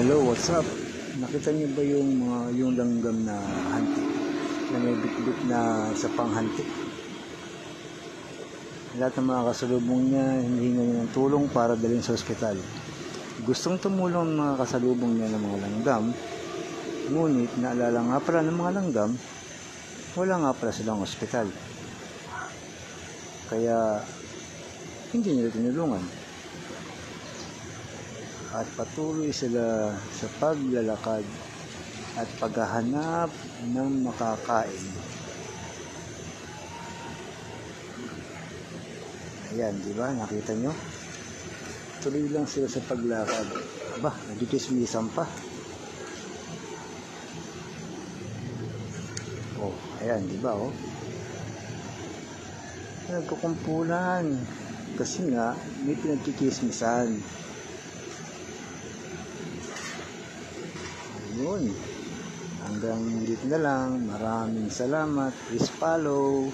Hello, what's up? Nakita niyo ba yung langgam na hantik na may bitbit na sa panghantik? Lahat ng mga kasalubong niya hinihinga niya ng tulong para dalhin sa ospital. Gustong tumulong ng mga kasalubong niya ng mga langgam, ngunit naalala nga pala ng mga langgam, wala nga pala silang ospital. Kaya hindi nila tinulungan. At patuloy sila sa paglalakad at paghahanap ng makakain. Ayan, di ba? Nakita nyo? Tuloy lang sila sa paglakad. Aba, nagkikismisan pa. Oh, ayan, di ba? Oh? Nagkukumpulan. Kasi nga, may pinagkikismisan. Yun. Hanggang dito na lang. Maraming salamat. Please follow.